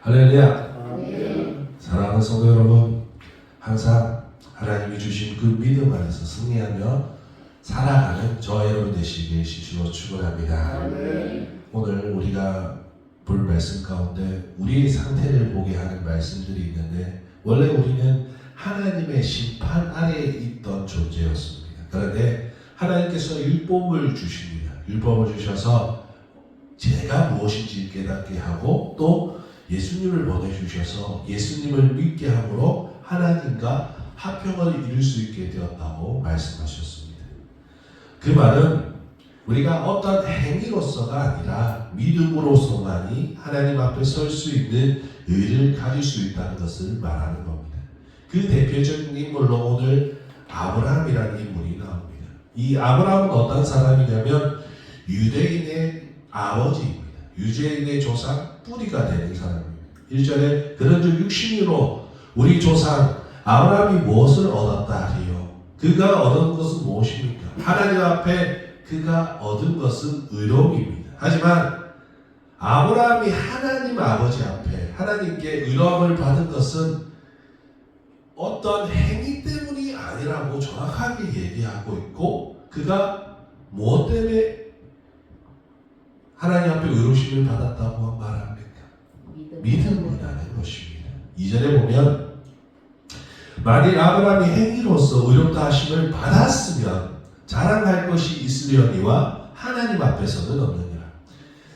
할렐루야. 사랑하는 성도 여러분, 항상 하나님이 주신 그 믿음 안에서 승리하며 살아가는 저와 여러분 되시길 진심으로 축원합니다. 오늘 우리가 볼 말씀 가운데 우리의 상태를 보게 하는 말씀들이 있는데, 원래 우리는 하나님의 심판 아래에 있던 존재였습니다. 그런데 하나님께서 율법을 주십니다. 율법을 주셔서 죄가 무엇인지 깨닫게 하고, 또 예수님을 보내주셔서 예수님을 믿게 함으로 하나님과 화평을 이룰 수 있게 되었다고 말씀하셨습니다. 그 말은 우리가 어떤 행위로서가 아니라 믿음으로서만이 하나님 앞에 설 수 있는 의를 가질 수 있다는 것을 말하는 겁니다. 그 대표적인 인물로 오늘 아브라함이라는 인물이 나옵니다. 이 아브라함은 어떤 사람이냐면 유대인의 아버지입니다. 유대인의 조상 뿌리가 되는 사람입니다. 1절에 그런즉 육신으로 우리 조상 아브라함이 무엇을 얻었다 하리요? 그가 얻은 것은 무엇입니까? 하나님 앞에 그가 얻은 것은 의로움입니다. 하지만 아브라함이 하나님 아버지 앞에 하나님께 의로움을 받은 것은 어떤 행위 때문이 아니라고 정확하게 얘기하고 있고, 그가 무엇 때문에 하나님 앞에 의로우심을 받았다고 말합니까? 믿음이라는 것입니다. 2절에 보면 만일 아브라함이 행위로서 의롭다 하심을 받았으면 자랑할 것이 있으려니와 하나님 앞에서는 없느니라.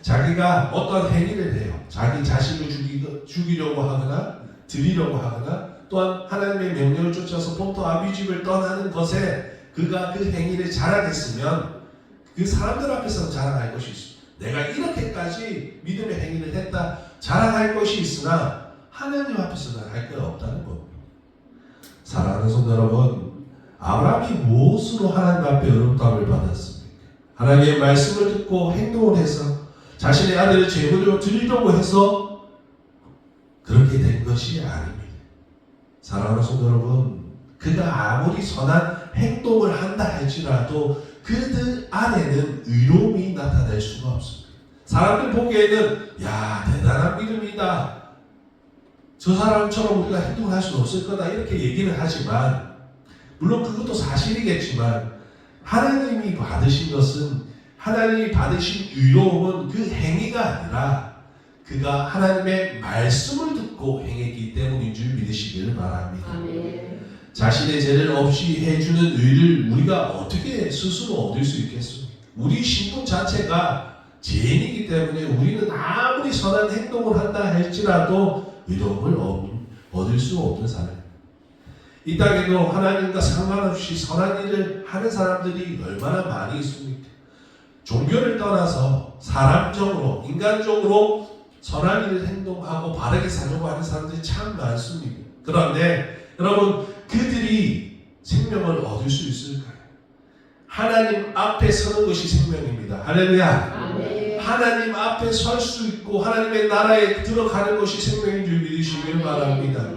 자기가 어떤 행위를 해요. 자기 자신을 죽이려고 하거나 드리려고 하거나, 또한 하나님의 명령을 쫓아서 본토 아비집을 떠나는 것에 그가 그 행위를 자랑했으면 그 사람들 앞에서는 자랑할 것이 있습니다. 내가 이렇게까지 믿음의 행위를 했다 자랑할 것이 있으나 하나님 앞에서는 할 게 없다는 겁니다. 사랑하는 성도 여러분, 아브라함이 무엇으로 하나님 앞에 의롭다함을 받았습니까? 하나님의 말씀을 듣고 행동을 해서 자신의 아들을 제물로 드리려고 해서 그렇게 된 것이 아닙니다. 사랑하는 성도 여러분, 그가 아무리 선한 행동을 한다 할지라도 그들 안에는 의로움이 나타날 수가 없습니다. 사람들 보기에는 야, 대단한 믿음이다, 저 사람처럼 우리가 행동할 수는 없을 거다, 이렇게 얘기는 하지만, 물론 그것도 사실이겠지만 하나님이 받으신 것은, 하나님이 받으신 의로움은 그 행위가 아니라 그가 하나님의 말씀을 듣고 행했기 때문인 줄 믿으시기를 바랍니다. 아멘. 자신의 죄를 없이 해주는 의를 우리가 어떻게 스스로 얻을 수 있겠습니까? 우리 신분 자체가 죄인이기 때문에 우리는 아무리 선한 행동을 한다 할지라도 의로움을 얻을 수 없는 사람입니다. 이 땅에도 하나님과 상관없이 선한 일을 하는 사람들이 얼마나 많이 있습니까? 종교를 떠나서 사람적으로, 인간적으로 선한 일을 행동하고 바르게 살려고 하는 사람들이 참 많습니다. 그런데 여러분, 그들이 생명을 얻을 수 있을까요? 하나님 앞에 서는 것이 생명입니다. 할렐루야. 아멘. 하나님 앞에 설 수 있고 하나님의 나라에 들어가는 것이 생명인 줄 믿으시길 바랍니다.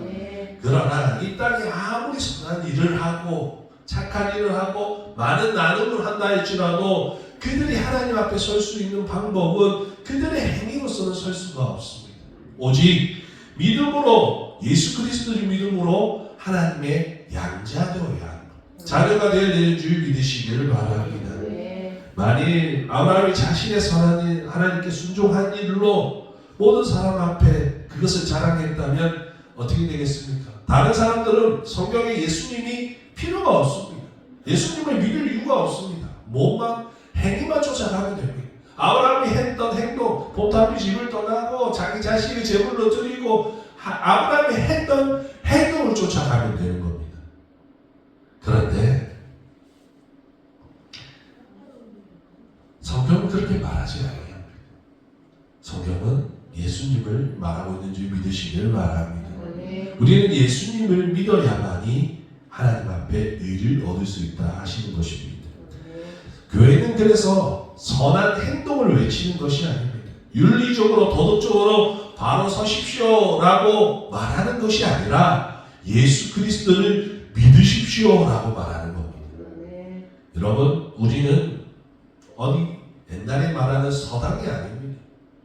그러나 이 땅에 아무리 선한 일을 하고 착한 일을 하고 많은 나눔을 한다 할지라도 그들이 하나님 앞에 설 수 있는 방법은 그들의 행위로서는 설 수가 없습니다. 오직 믿음으로, 예수 그리스도를 믿음으로 하나님의 양자 되어야 합니다. 자녀가 되어야 되는 줄 믿으시기를 바랍니다. 만일 아브라함이 자신의 선한 일, 하나님께 순종한 일로 모든 사람 앞에 그것을 자랑했다면 어떻게 되겠습니까? 다른 사람들은 성경에 예수님이 필요가 없습니다. 예수님을 믿을 이유가 없습니다. 몸만, 행위만 쫓아가면 됩니다. 아브라함이 했던 행동, 본토 집을 떠나고 자기 자식을 제물로 드리고 아브라함이 했던 행동을 쫓아가면 되는 겁니다. 그런데 성경은 그렇게 말하지 않아요. 성경은 예수님을 말하고 있는 줄 믿으시길 바랍니다. 우리는 예수님을 믿어야만이 하나님 앞에 의를 얻을 수 있다 하시는 것입니다. 교회는 그래서 선한 행동을 외치는 것이 아닙니다. 윤리적으로, 도덕적으로 바로 서십시오라고 말하는 것이 아니라 예수 그리스도를 믿으십시오라고 말하는 겁니다. 여러분, 우리는 어디 옛날에 말하는 서당이 아닙니다.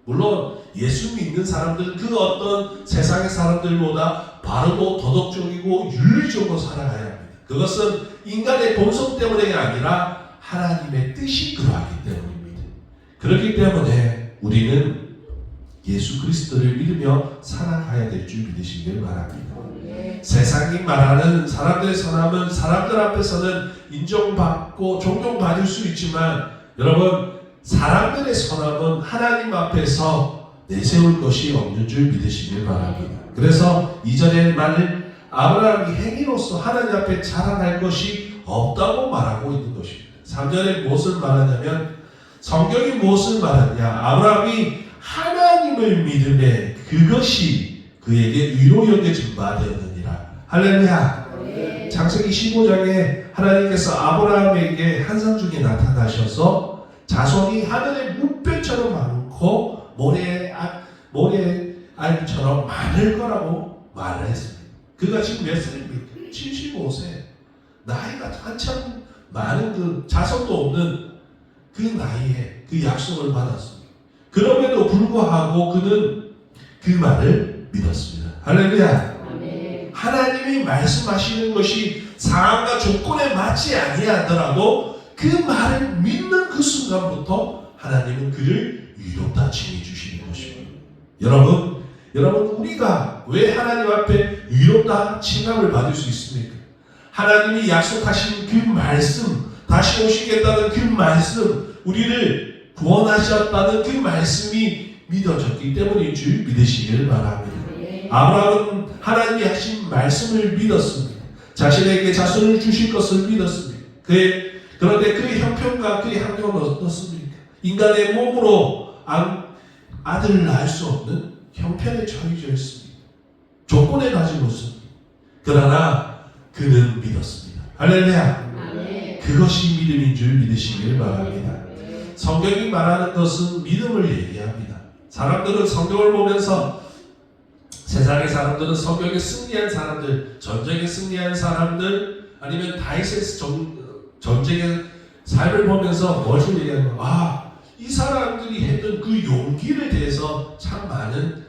물론 예수 믿는 사람들 그 어떤 세상의 사람들보다 바르고 도덕적이고 윤리적으로 살아가야 합니다. 그것은 인간의 본성 때문이 아니라 하나님의 뜻이 그러하기 때문입니다. 그렇기 때문에 우리는 예수 그리스도를 믿으며 살아가야 될 줄 믿으시길 바랍니다. 세상이 말하는 사람들의 선함은 사람들 앞에서는 인정받고 존경받을 수 있지만 여러분 사람들의 선함은 하나님 앞에서 내세울 것이 없는 줄 믿으시길 바랍니다. 그래서 이전에 말을 아브라함이 행위로서 하나님 앞에 자랑할 것이 없다고 말하고 있는 것입니다. 3절에 무엇을 말하냐면 성경이 무엇을 말하냐 아브라함이 하나님을 믿음에 그것이 그에게 의로 여겨진 바 되었느니라. 할렐루야. 창세기 15장에 하나님께서 아브라함에게 환상 중에 나타나셔서 자손이 하늘의 무별처럼 많고 모래의 알처럼 많을 거라고 말을 했습니다. 그가 지금 몇 살입니까? 75세. 나이가 한참 많은 그 자손도 없는 그 나이에 그 약속을 받았습니다. 그럼에도 불구하고 그는 그 말을 믿었습니다. 할렐루야. 하나님이 말씀하시는 것이 상황과 조건에 맞지 아니하더라도 그 말을 믿는 그 순간부터 하나님은 그를 의롭다 칭해 주시는 것입니다. 여러분 우리가 왜 하나님 앞에 의롭다 칭함을 받을 수 있습니까? 하나님이 약속하신 그 말씀, 다시 오시겠다는 그 말씀, 우리를 구원하셨다는 그 말씀이 믿어졌기 때문인 줄 믿으시길 바랍니다. 아브라함은 하나님이 하신 말씀을 믿었습니다. 자신에게 자손을 주실 것을 믿었습니다. 그런데 그의 형편과 그의 환경은 어떻습니까? 인간의 몸으로 아들을 낳을 수 없는 형편에 처해져 있습니다. 조건에 가지고 있습니다. 그러나 그는 믿었습니다. 할렐루야. 그것이 믿음인 줄 믿으시길 바랍니다. 성경이 말하는 것은 믿음을 얘기합니다. 사람들은 성경을 보면서 세상의 사람들은 성경에 승리한 사람들, 전쟁에 승리한 사람들, 아니면 다윗의 전쟁의 삶을 보면서 무엇을 얘기하는 거야? 이 사람들이 했던 그 용기를 대해서 참 많은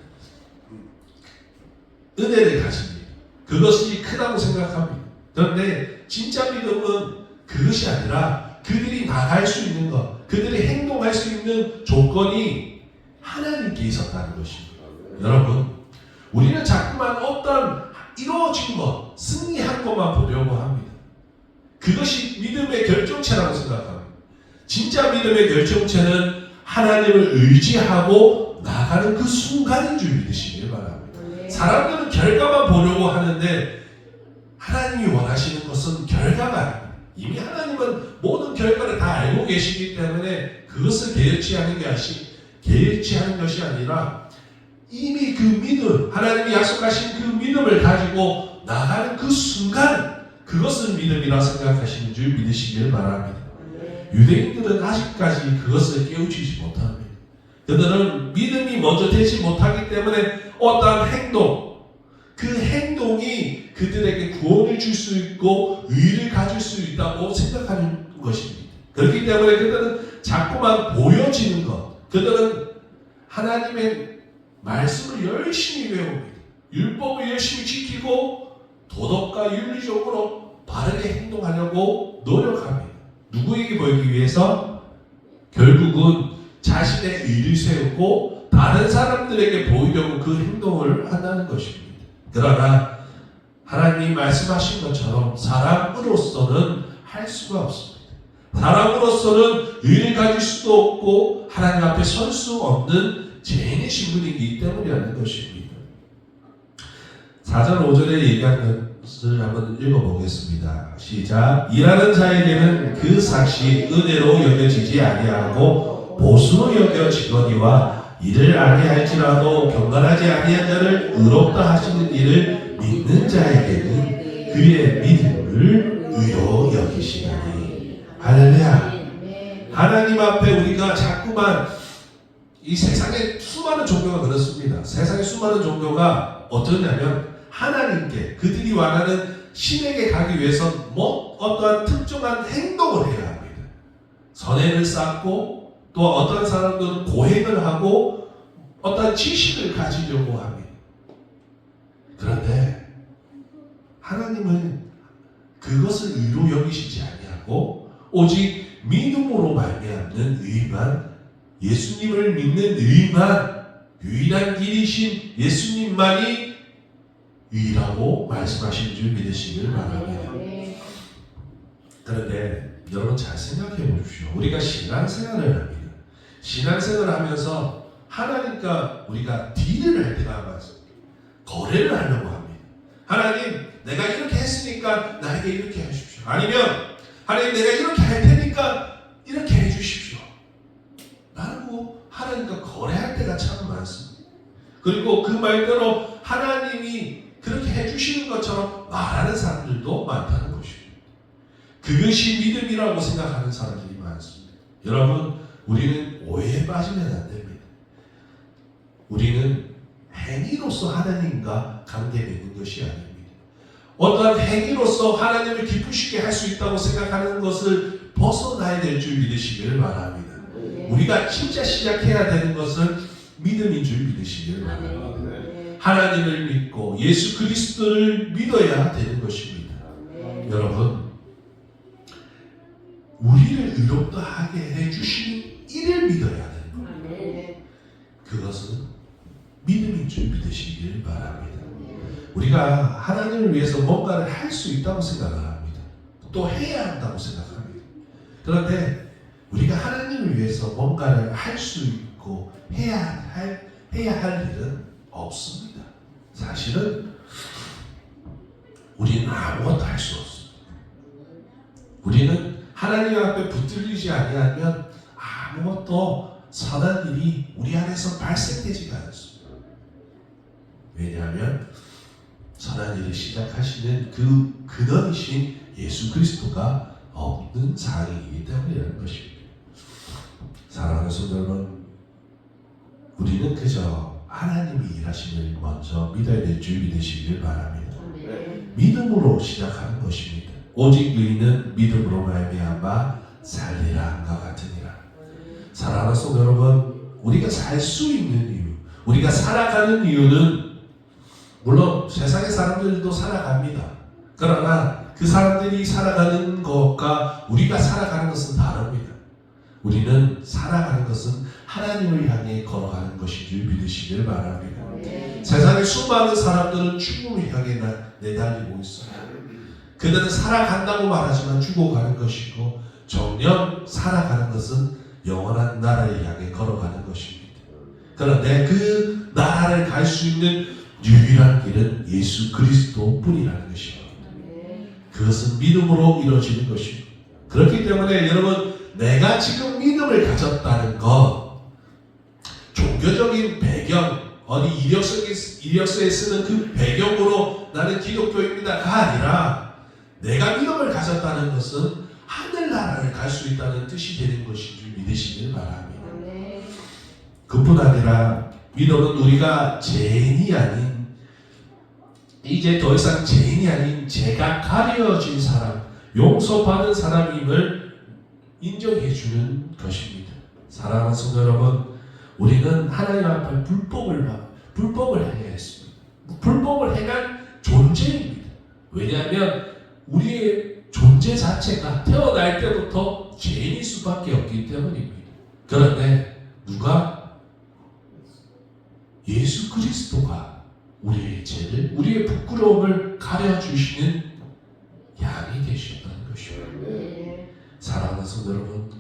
은혜를 가집니다. 그것이 크다고 생각합니다. 그런데 진짜 믿음은 그것이 아니라 그들이 나갈 수 있는 것, 그들이 행동할 수 있는 조건이 하나님께 있었다는 것입니다. 여러분, 우리는 자꾸만 어떤 이루어진 것, 승리한 것만 보려고 합니다. 그것이 믿음의 결정체라고 생각합니다. 진짜 믿음의 결정체는 하나님을 의지하고 나가는 그 순간인 줄 믿으시길 바랍니다. 사람들은 결과만 보려고 하는데 하나님이 원하시는 것은 결과가 아닙니다. 이미 하나님은 모든 결과를 다 알고 계시기 때문에 그것을 개의치 하는 것이 아니라 이미 그 믿음, 하나님이 약속하신 그 믿음을 가지고 나가는 그 순간, 그것을 믿음이라 생각하시는 줄 믿으시길 바랍니다. 유대인들은 아직까지 그것을 깨우치지 못합니다. 그들은 믿음이 먼저 되지 못하기 때문에 어떠한 행동, 그 행동이 그들에게 구원을 줄 수 있고 의의를 가질 수 있다고 생각하는 것입니다. 그렇기 때문에 그들은 자꾸만 보여지는 것, 그들은 하나님의 말씀을 열심히 외웁니다. 율법을 열심히 지키고 도덕과 윤리적으로 바르게 행동하려고 노력합니다. 누구에게 보이기 위해서? 결국은 자신의 의를 세우고 다른 사람들에게 보이려고 그 행동을 한다는 것입니다. 그러나 하나님이 말씀하신 것처럼 사람으로서는 할 수가 없습니다. 사람으로서는 의를 가질 수도 없고 하나님 앞에 설 수 없는 죄인의 신분이기 때문이라는 것입니다. 4절 5절에 얘기한 것을 한번 읽어보겠습니다. 시작. 일하는 자에게는 그 삭시 은혜로 여겨지지 아니하고 보수로 여겨지거니와 이를 아니할지라도 경건하지 아니한 자를 의롭다 하시는 일을 믿는 자에게는 그의 믿음을 의로 여기시나니. 할렐루야. 하나님 앞에 우리가 자꾸만 이 세상에 수많은 종교가 그렇습니다. 세상에 수많은 종교가 어떠냐면 하나님께 그들이 원하는 신에게 가기 위해서 어떠한 특정한 행동을 해야 합니다. 선행을 쌓고 또 어떠한 사람들은 고행을 하고 어떤 지식을 가지려고 합니다. 그런데 하나님은 그것을 의로 여기시지 아니하고 오직 믿음으로 말미암는 의만, 예수님을 믿는 의만, 유일한 길이신 예수님만이 의라고 말씀하신 줄 믿으시길 바랍니다. 그런데 여러분 잘 생각해 보십시오. 우리가 신앙생활을 합니다. 신앙생활을 하면서 하나님과 우리가 딜을 할 때가 많습니다. 거래를 하려고 합니다. 하나님, 내가 이렇게 했으니까 나에게 이렇게 해주십시오. 아니면 하나님, 내가 이렇게 할 테니까 이렇게 해주십시오. 라고 하나님과 거래할 때가 참 많습니다. 그리고 그 말대로 하나님이 그렇게 해주시는 것처럼 말하는 사람들도 많다는 것입니다. 그것이 믿음이라고 생각하는 사람들이 많습니다. 여러분, 우리는 오해에 빠지면 안 됩니다. 우리는 행위로서 하나님과 관계 맺는 것이 아닙니다. 어떠한 행위로서 하나님을 기쁘시게 할 수 있다고 생각하는 것을 벗어나야 될 줄 믿으시기를 바랍니다. 우리가 진짜 시작해야 되는 것은 믿음인 줄 믿으시기를 바랍니다. 하나님을 믿고 예수 그리스도를 믿어야 되는 것입니다. 여러분, 우리를 의롭다 하게 해주시는 이를 믿어야 되는 겁니다. 그것은 믿음인 줄 믿으시길 바랍니다. 우리가 하나님을 위해서 뭔가를 할 수 있다고 생각을 합니다. 또 해야 한다고 생각합니다. 그런데 우리가 하나님을 위해서 뭔가를 할 수 있고 해야 할 일은 없습니다. 사실은 우리는 아무것도 할 수 없습니다. 우리는 하나님 앞에 붙들리지 아니하면 아무것도 선한 일이 우리 안에서 발생되지가 않습니다. 왜냐하면 선한 일을 시작하시는 그 근원이신 예수 그리스도가 없는 상황이기 때문이라는 것입니다. 사랑하는 성도 여러분, 우리는 그저 하나님이 일하심을 먼저 믿어야 될 줄 믿으시길 바랍니다. 믿음으로 시작하는 것입니다. 오직 의인은 믿음으로 말미암아 살리라 함과 같으니라. 사랑하는 성도 여러분, 우리가 살 수 있는 이유, 우리가 살아가는 이유는 물론 세상의 사람들도 살아갑니다. 그러나 그 사람들이 살아가는 것과 우리가 살아가는 것은 다릅니다. 우리는 살아가는 것은 하나님을 향해 걸어가는 것인 줄 믿으시길 바랍니다. 세상의 수많은 사람들은 죽음을 향해 내달리고 있어요. 그들은 살아간다고 말하지만 죽어가는 것이고, 정녕 살아가는 것은 영원한 나라를 향해 걸어가는 것입니다. 그런데 그 나라를 갈 수 있는 유일한 길은 예수 그리스도 뿐이라는 것입니다. 그것은 믿음으로 이루어지는 것입니다. 그렇기 때문에 여러분, 내가 지금 믿음을 가졌다는 것, 종교적인 배경, 어디 이력서에 쓰는 그 배경으로 나는 기독교입니다가 아니라 내가 믿음을 가졌다는 것은 하늘나라를 갈 수 있다는 뜻이 되는 것인 줄 믿으시길 바랍니다. 그뿐 아니라 믿음은 우리가 죄인이 아닌, 이제 더 이상 죄인이 아닌 죄가 가려진 사람, 용서받은 사람임을 인정해주는 것입니다. 사랑하는 성도 여러분, 우리는 하나님 앞에 불법을 행했습니다. 불법을 행한 존재입니다. 왜냐하면 우리의 존재 자체가 태어날 때부터 죄인일 수밖에 없기 때문입니다. 그런데 누가? 예수 그리스도가 우리의 죄를, 우리의 부끄러움을 가려주시는 양이 되셨다는 것입니다. 사랑하는 성도 여러분,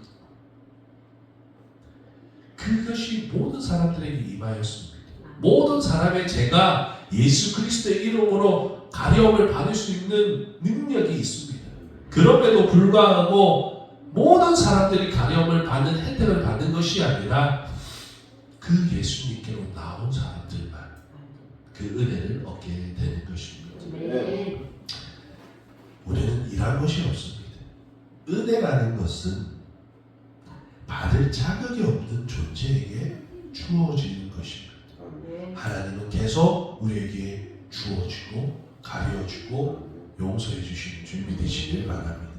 그것이 모든 사람들에게 임하였습니다. 모든 사람의 죄가 예수 그리스도의 이름으로 가려움을 받을 수 있는 능력이 있습니다. 그럼에도 불구하고 모든 사람들이 가려움을 받는 혜택을 받는 것이 아니라 그 예수님께로 나온 사람들만 그 은혜를 얻게 되는 것입니다. 우리는 일할 것이 없습니다. 은혜라는 것은 받을 자격이 없는 존재에게 주어지는 것입니다. 하나님은 계속 우리에게 주어주고 가려주고 용서해 주시는 줄 믿으시길 바랍니다.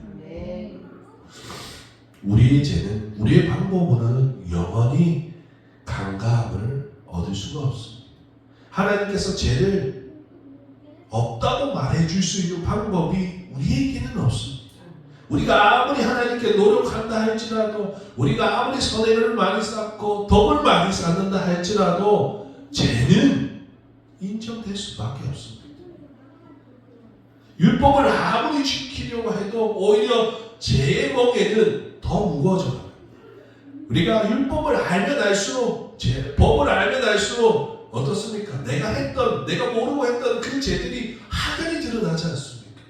우리의 죄는, 우리의 방법으로는 영원히 강가함을 얻을 하나님께서 죄를 없다고 말해줄 수 있는 방법이 우리에게는 없습니다. 우리가 아무리 하나님께 노력한다 할지라도, 우리가 아무리 선행을 많이 쌓고 덕을 많이 쌓는다 할지라도 죄는 인정될 수밖에 없습니다. 율법을 아무리 지키려고 해도 오히려 죄의 멍에는 더 무거워져요. 우리가 율법을 알면 알수록, 법을 알면 알수록 어떻습니까? 내가 모르고 했던 그 죄들이 확연히 드러나지 않습니까?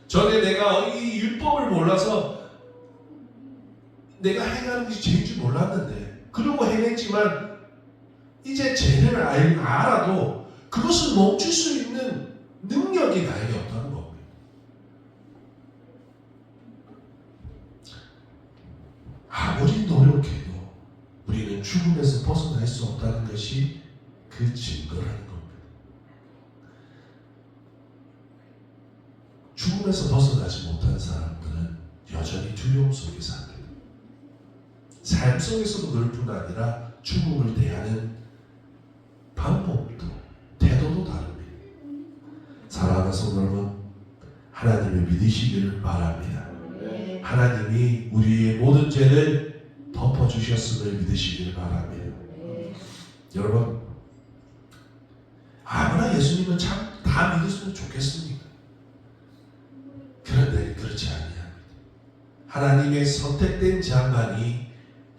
전에 내가 이 율법을 몰라서 내가 행하는 것이 죄인 줄 몰랐는데, 그러고 행했지만 이제 죄를 알아도 그것을 멈출 수 있는 능력이 나에게 없다는 겁니다. 아무리 노력해도 우리는 죽음에서 벗어날 수 없다는 것이 그 증거라는 겁니다. 죽음에서 벗어나지 못한 사람들은 여전히 두려움 속에 삽니다. 삶 속에서도 그럴 뿐 아니라 죽음을 대하는 방법도, 태도도 다릅니다. 사랑하는 성도 여러분, 하나님을 믿으시기를 바랍니다. 하나님이 우리의 모든 죄를 덮어주셨음을 믿으시기를 바랍니다. 여러분, 아무나 예수님은 참 다 믿었으면 좋겠습니까? 그런데 그렇지 아니합니다. 하나님의 선택된 자만이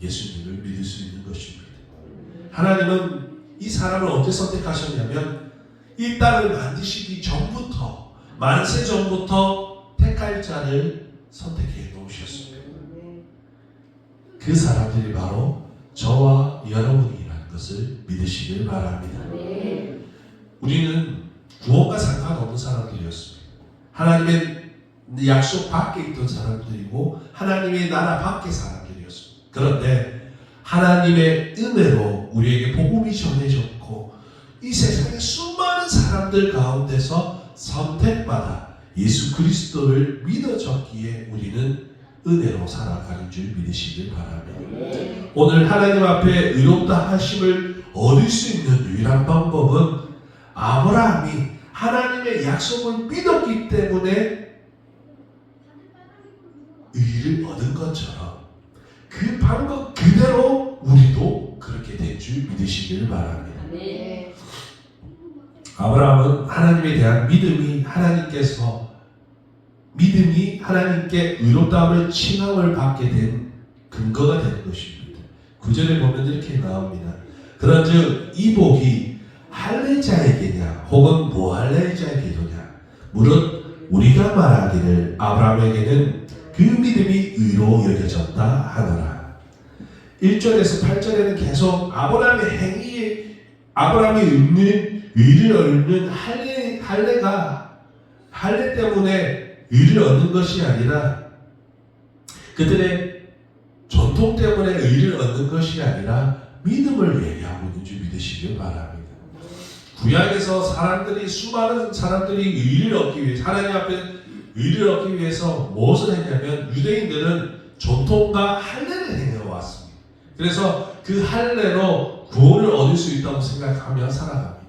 예수님을 믿을 수 있는 것입니다. 하나님은 이 사람을 언제 선택하셨냐면 이 땅을 만드시기 전부터, 만세 전부터 택할 자를 선택해 놓으셨습니다. 그 사람들이 바로 저와 여러분이라는 것을 믿으시길 바랍니다. 우리는 구원과 상관없는 사람들이었습니다. 하나님의 약속 밖에 있던 사람들이고 하나님의 나라 밖의 사람들이었습니다. 그런데 하나님의 은혜로 우리에게 복음이 전해졌고 이 세상의 수많은 사람들 가운데서 선택받아 예수 그리스도를 믿어졌기에 우리는 은혜로 살아가는 줄 믿으시길 바랍니다. 오늘 하나님 앞에 의롭다 하심을 얻을 수 있는 유일한 방법은 아브라함이 하나님의 약속을 믿었기 때문에 의를 얻은 것처럼 그 방법 그대로 우리도 그렇게 될 줄 믿으시길 바랍니다. 아브라함은 하나님에 대한 믿음이 하나님께 의롭다함을 칭함을 받게 된 근거가 되는 것입니다. 9절에 보면 이렇게 나옵니다. 그런즉 이 복이 할례자에게냐 혹은 무할례자에게냐 무릇 우리가 말하기를 아브라함에게는 그 믿음이 의로 여겨졌다 하노라. 1절에서 8절에는 계속 아브라함이 얻는 의를 얻는 할례 때문에 의를 얻는 것이 아니라 그들의 전통 때문에 의를 얻는 것이 아니라 믿음을 얘기하고 있는 줄 믿으시길 바랍니다. 구약에서 수많은 사람들이 의를 얻기 위해 하나님 앞에 의를 얻기 위해서 무엇을 했냐면 유대인들은 전통과 할례를 행해왔습니다. 그래서 그 할례로 구원을 얻을 수 있다고 생각하며 살아갑니다.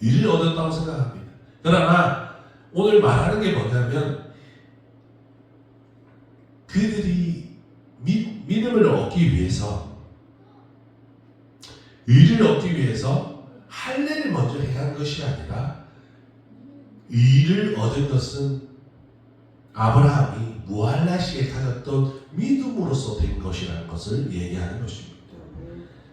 의를 얻었다고 생각합니다. 그러나 오늘 말하는 게 뭐냐면 그들이 믿음을 얻기 위해서 의를 얻기 위해서 할례를 먼저 행한 것이 아니라 의를 얻은 것은 아브라함이 무할례식에 가졌던 믿음으로서 된 것이라는 것을 얘기하는 것입니다.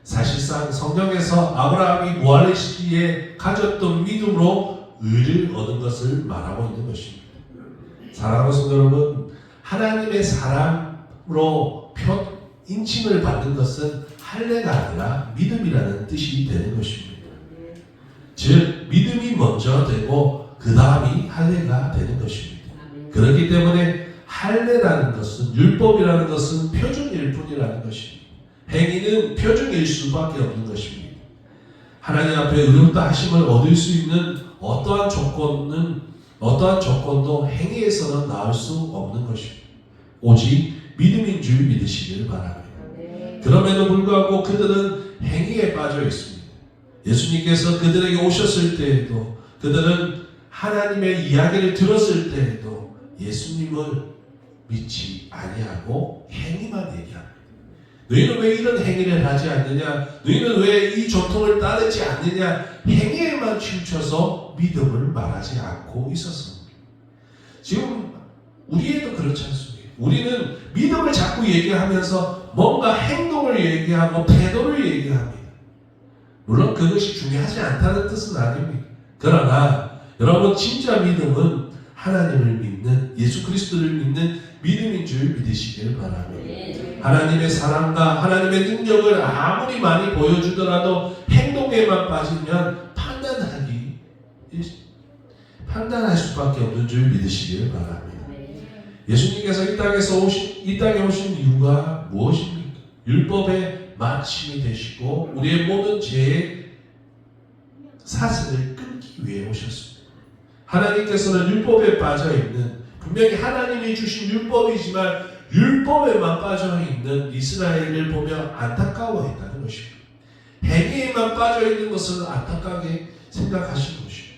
사실상 성경에서 아브라함이 무할례식에 가졌던 믿음으로 의를 얻은 것을 말하고 있는 것입니다. 사랑하는 성도 여러분, 하나님의 사람으로 인칭을 받는 것은 할례가 아니라 믿음이라는 뜻이 되는 것입니다. 즉 믿음이 먼저 되고 그 다음이 할례가 되는 것입니다. 그렇기 때문에 할례라는 것은 율법이라는 것은 표준일 뿐이라는 것입니다. 행위는 표준일 수밖에 없는 것입니다. 하나님 앞에 의롭다 하심을 얻을 수 있는 어떠한 조건도 행위에서는 나올 수 없는 것입니다. 오직 믿음인 줄 믿으시기를 바랍니다. 그럼에도 불구하고 그들은 행위에 빠져 있습니다. 예수님께서 그들에게 오셨을 때에도, 그들은 하나님의 이야기를 들었을 때에도 예수님을 믿지 아니하고 행위만 얘기합니다. 너희는 왜 이런 행위를 하지 않느냐? 너희는 왜 이 전통을 따르지 않느냐? 행위에만 치우쳐서 믿음을 말하지 않고 있었습니다. 지금 우리에도 그렇지 않습니까? 우리는 믿음을 자꾸 얘기하면서 뭔가 행동을 얘기하고 태도를 얘기합니다. 물론 그것이 중요하지 않다는 뜻은 아닙니다. 그러나 여러분, 진짜 믿음은 하나님을 믿는, 예수 그리스도를 믿는 믿음인 줄 믿으시길 바랍니다. 하나님의 사랑과 하나님의 능력을 아무리 많이 보여주더라도 행동에만 빠지면 판단할 수밖에 없는 줄 믿으시길 바랍니다. 예수님께서 이 땅에 오신 이유가 무엇입니까? 율법의 마침이 되시고 우리의 모든 죄의 사슬을 끊기 위해 오셨습니다. 하나님께서는 율법에 빠져있는, 분명히 하나님이 주신 율법이지만 율법에만 빠져있는 이스라엘을 보며 안타까워했다는 것입니다. 행위에만 빠져있는 것을 안타깝게 생각하시는 것입니다.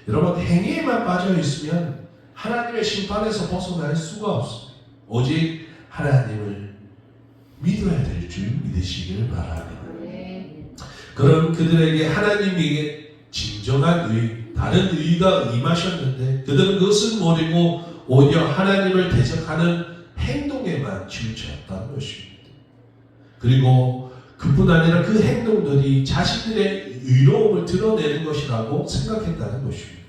여러분, 행위에만 빠져있으면 하나님의 심판에서 벗어날 수가 없습니다. 오직 하나님을 믿어야 될 줄 믿으시길 바랍니다. 그럼 그들에게 하나님에게 진정한 의, 다른 의가 임하셨는데 그들은 그것을 모르고 오히려 하나님을 대적하는 행동에만 치우쳤다는 것입니다. 그리고 그뿐 아니라 그 행동들이 자신들의 의로움을 드러내는 것이라고 생각했다는 것입니다.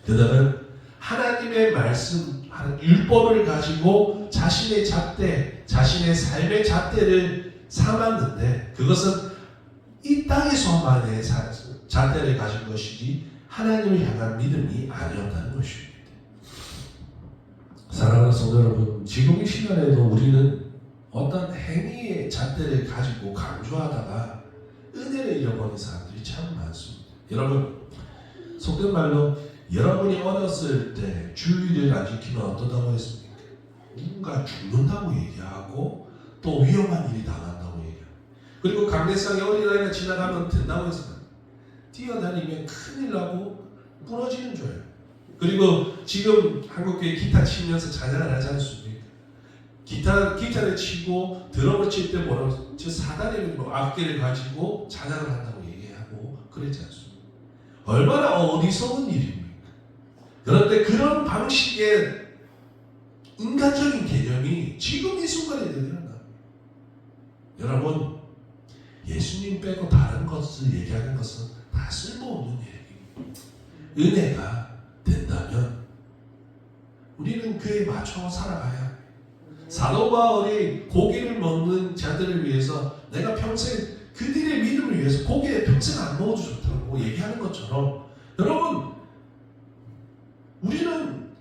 그들은 하나님의 말씀, 율법을 가지고 자신의 잣대, 자신의 삶의 잣대를 삼았는데 그것은 이 땅에서만의 잣대를 가진 것이지 하나님을 향한 믿음이 아니었다는 것입니다. 사랑하는 성도 여러분, 지금 이 시간에도 우리는 어떤 행위의 잣대를 가지고 강조하다가 은혜를 잃어버린 사람들이 참 많습니다. 여러분, 속된 말로 여러분이 어렸을 때 주의를 안 지키면 어떠다고 했습니까? 누군가 죽는다고 얘기하고 또 위험한 일이 당한다고 얘기하고, 그리고 강대상에 어린아이가 지나가면 된다고 했습니다. 뛰어다니면 큰일 나고 부러지는 줄 알아요. 그리고 지금 한국교회 기타 치면서 찬양을 하지 않습니까? 기타를 치고 드럼을 칠 때 뭐라고, 저 사다리를 악기를 가지고 찬양을 한다고 얘기하고 그랬지 않습니까? 얼마나 어리석은 일입니까? 그런데 그런 방식의 인간적인 개념이 지금 이 순간에 일어납니다. 여러분, 예수님 빼고 다른 것을 얘기하는 것은 다 쓸모없는 얘기입니다. 은혜가 된다면 우리는 그에 맞춰 살아가야 합니다. 사도 바울이 고기를 먹는 자들을 위해서 내가 평생 그들의 믿음을 위해서 고기에 평생 안 먹어도 좋다고 얘기하는 것처럼, 여러분, 우리는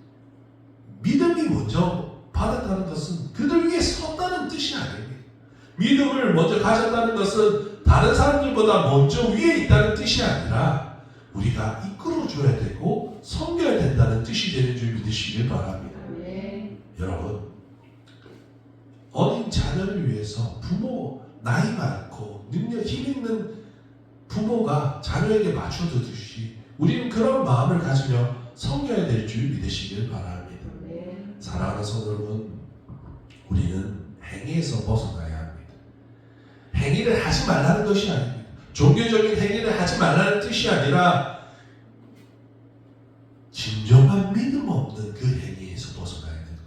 믿음이 먼저 받았다는 것은 그들 위에 섰다는 뜻이 아닙니다. 믿음을 먼저 가졌다는 것은 다른 사람들보다 먼저 위에 있다는 뜻이 아니라 우리가 이끌어줘야 되고 섬겨야 된다는 뜻이 되는 줄 믿으시길 바랍니다. 여러분, 어린 자녀를 위해서 부모, 나이 많고 능력, 힘 있는 부모가 자녀에게 맞춰두듯이 우리는 그런 마음을 가지며 섬겨야 될 줄 믿으시길 바랍니다. 사랑하는 성도 여러분, 우리는 행위에서 벗어나야 합니다. 행위를 하지 말라는 것이 아닙니다. 종교적인 행위를 하지 말라는 뜻이 아니라 진정한 믿음 없는 그 행위에서 벗어나야 됩니다.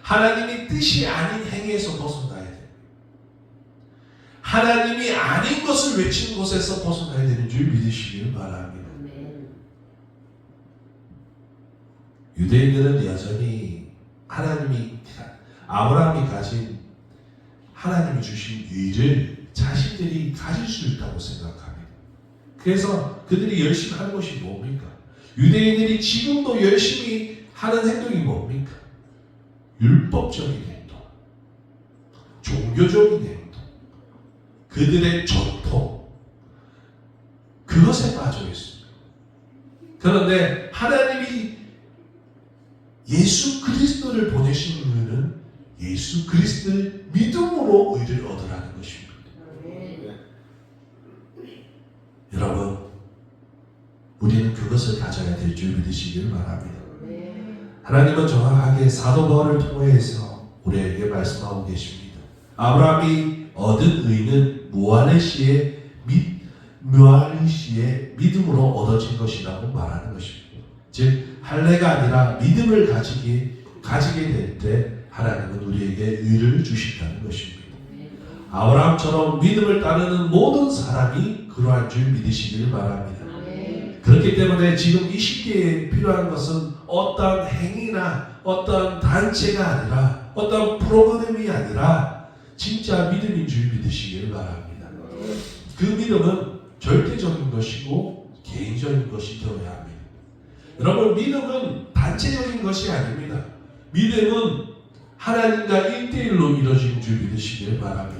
하나님이 뜻이 아닌 행위에서 벗어나야 됩니다. 하나님이 아닌 것을 외치는 곳에서 벗어나야 되는 줄 믿으시길 바랍니다. 유대인들은 여전히 아브라함이 가진 하나님이 주신 의를 자신들이 가질 수 있다고 생각합니다. 그래서 그들이 열심히 하는 것이 뭡니까? 유대인들이 지금도 열심히 하는 행동이 뭡니까? 율법적인 행동, 종교적인 행동, 그들의 전통, 그것에 빠져 있습니다. 그런데 하나님이 예수 그리스도를 보내신 이유는 예수 그리스도의 믿음으로 의를 얻으라는 것입니다. 여러분, 우리는 그것을 가져야 될 줄 믿으시길 바랍니다. 하나님은 정확하게 사도 바울을 통해서 우리에게 말씀하고 계십니다. 아브라함이 얻은 의는 무할의 시에 믿음으로 얻어진 것이라고 말하는 것입니다. 즉 할례가 아니라 믿음을 가지게 될 때 하나님은 우리에게 의를 주신다는 것입니다. 아브라함처럼 믿음을 따르는 모든 사람이 그러한 줄 믿으시길 바랍니다. 그렇기 때문에 지금 이 시기에 필요한 것은 어떤 행위나 어떤 단체가 아니라 어떤 프로그램이 아니라 진짜 믿음인 줄 믿으시길 바랍니다. 그 믿음은 절대적인 것이고 개인적인 것이 되어야 합니다. 여러분, 믿음은 단체적인 것이 아닙니다. 믿음은 하나님과 1대1로 이루어진 줄 믿으시길 바랍니다.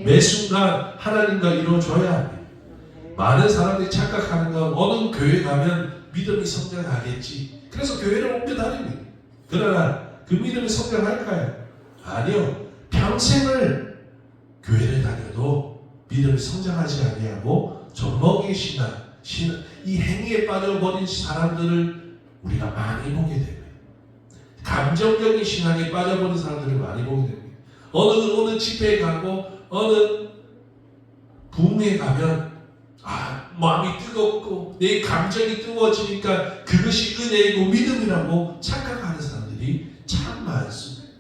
매 순간 하나님과 이루어져야 합니다. 많은 사람들이 착각하는 건 어느 교회 가면 믿음이 성장하겠지. 그래서 교회를 옮겨 다닙니다. 그러나 그 믿음이 성장할까요? 아니요. 평생을 교회를 다녀도 믿음이 성장하지 아니하고 젖먹이 신앙, 이 행위에 빠져버린 사람들을 우리가 많이 보게 됩니다. 감정적인 신앙에 빠져버린 사람들을 많이 보게 됩니다. 어느 집회에 가고 어느 부흥회에 가면 마음이 뜨겁고 내 감정이 뜨거워지니까 그것이 은혜이고 믿음이라고 착각하는 사람들이 참 많습니다.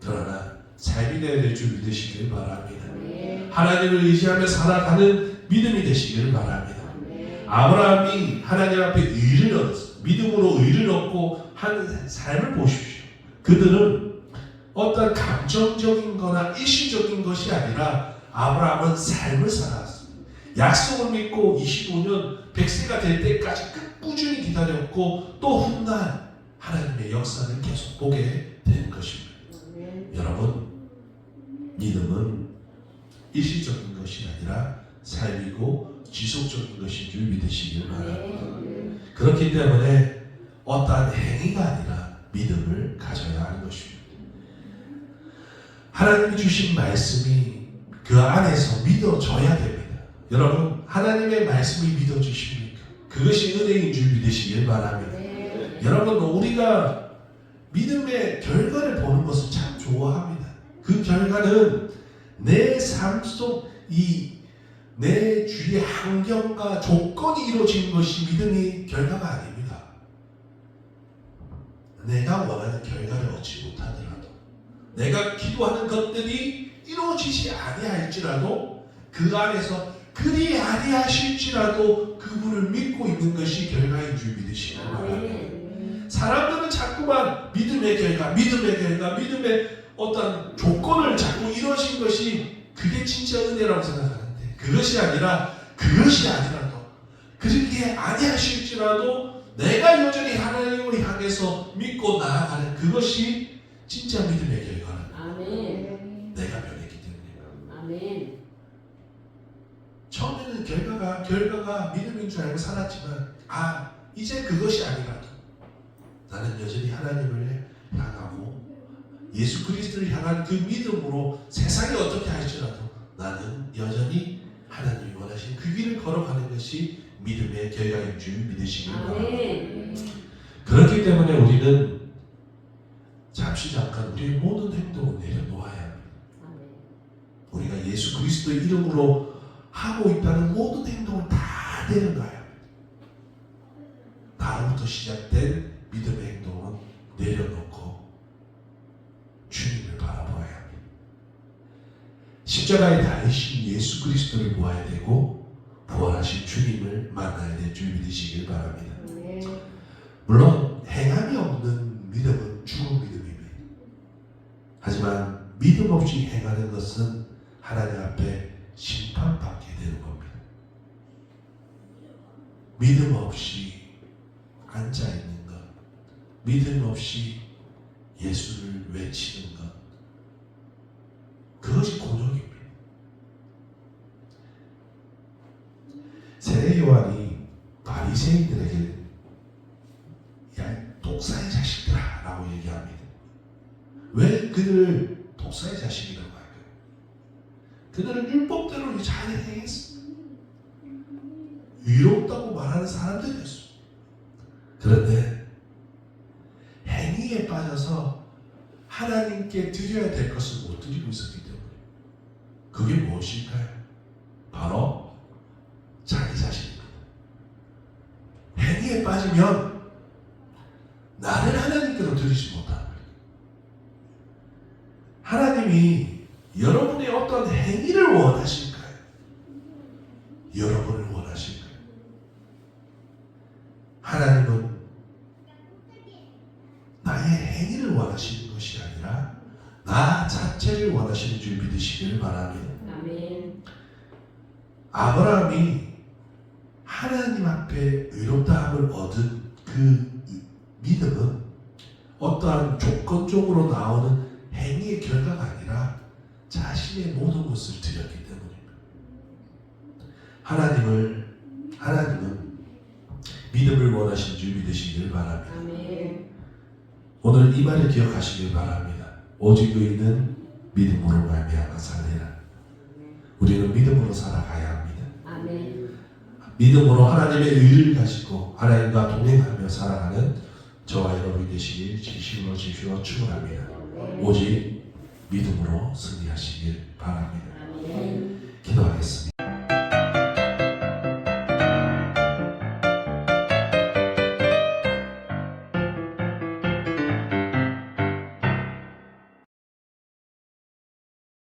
그러나 삶이 되어야 될 줄 믿으시길 바랍니다. 하나님을 의지하며 살아가는 믿음이 되시기를 바랍니다. 아브라함이 하나님 앞에 의를 얻었어요. 믿음으로 의를 얻고 한 삶을 보십시오. 그들은 어떤 감정적인 거나 일시적인 것이 아니라 아브라함은 삶을 살았습니다. 약속을 믿고 25년 100세가 될 때까지 꾸준히 기다렸고 또 훗날 하나님의 역사를 계속 보게 되는 것입니다. 여러분, 믿음은 일시적인 것이 아니라 삶이고 지속적인 것인 줄 믿으시길 바랍니다. 그렇기 때문에 어떠한 행위가 아니라 믿음을 가져야 하는 것입니다. 하나님이 주신 말씀이 그 안에서 믿어져야 됩니다. 여러분, 하나님의 말씀이 믿어주십니까? 그것이 은혜인 줄 믿으시길 바랍니다. 여러분, 우리가 믿음의 결과를 보는 것을 참 좋아합니다. 그 결과는 내 삶 속 내 주위의 환경과 조건이 이루어진 것이 믿음의 결과가 아닙니다. 내가 원하는 결과를 얻지 못하더라도, 내가 기도하는 것들이 이루어지지 아니할지라도 그 안에서 그리 아니하실지라도 그분을 믿고 있는 것이 결과인 줄 믿으시기 바랍니다. 사람들은 자꾸만 믿음의 믿음의 어떤 조건을 자꾸 이루어진 것이 그게 진짜 은혜라고 생각하는데, 그것이 아니라도 그렇게 아니하실지라도 내가 여전히 하나님을 향해서 믿고 나아가는 그것이 진짜 믿음의 결과는 아멘. 내가 변했기 때문입니다. 아멘. 처음에는 결과가 믿음인 줄 알고 살았지만 이제 그것이 아니라도 나는 여전히 하나님을 향하고 예수 그리스도를 향한 그 믿음으로 세상이 어떻게 할지라도 나는 여전히 하나님이 원하신 그 길을 걸어가는 것이 믿음의 결과인 줄 믿으시길 바랍니다. 그렇기 때문에 우리는 잠깐 우리의 모든 행동을 내려놓아야 합니다. 우리가 예수 그리스도의 이름으로 하고 있다는 모든 행동을 다 내려놔야 합니다. 다음부터 시작된 믿음의 행동은 내려놓고 주님을 바라보아야 합니다. 십자가에 달리신 예수 그리스도를 보아야 되고 부활하신 주님을 만나야 될 줄 믿으시길 바랍니다. 물론 행함이 없는 믿음은 죽은 믿음입니다. 하지만 믿음 없이 행하는 것은 하나님 앞에 심판받게 되는 겁니다. 믿음 없이 앉아있는 것, 믿음 없이 예수를 외치는 것, 그것이 곤욕입니다. 세례 요한이 바리새인들에게 독사의 자식들아 라고 얘기합니다. 왜 그들을 독사의 자식이라고 할까요? 그들은 율법대로 잘 행했습니다. 의롭다고 말하는 사람들이었어요. 그런데 행위에 빠져서 하나님께 드려야 될 것을 못 드리고 있었기 때문에 그게 무엇일까요? 바로 자기 자신입니다. 행위에 빠지면 나를 하나님께로 드리지 못합니다. 하나님이 여러분의 어떤 행위를 원하실까요? 여러분을 원하실까요? 하나님은 나의 행위를 원하시는 것이 아니라 나 자체를 원하시는 줄 믿으시기를 바랍니다. 아멘. 아브라함이 하나님 앞에 의롭다함을 얻은 그 믿음은 어떠한 조건적으로 나오는 행위의 결과가 아니라 자신의 모든 것을 드렸기 때문입니다. 하나님은 믿음을 원하신 줄 믿으시기를 바랍니다. 아멘. 오늘 이 말을 기억하시길 바랍니다. 오직 의인은 믿음으로 말미암아 살리라. 우리는 믿음으로 살아가야 합니다. 아멘. 믿음으로 하나님의 의를 가지고 하나님과 동행하며 살아가는 저와 여러분이 되시길 진심으로 축원합니다. 오직 믿음으로 승리하시길 바랍니다. 아멘. 기도하겠습니다.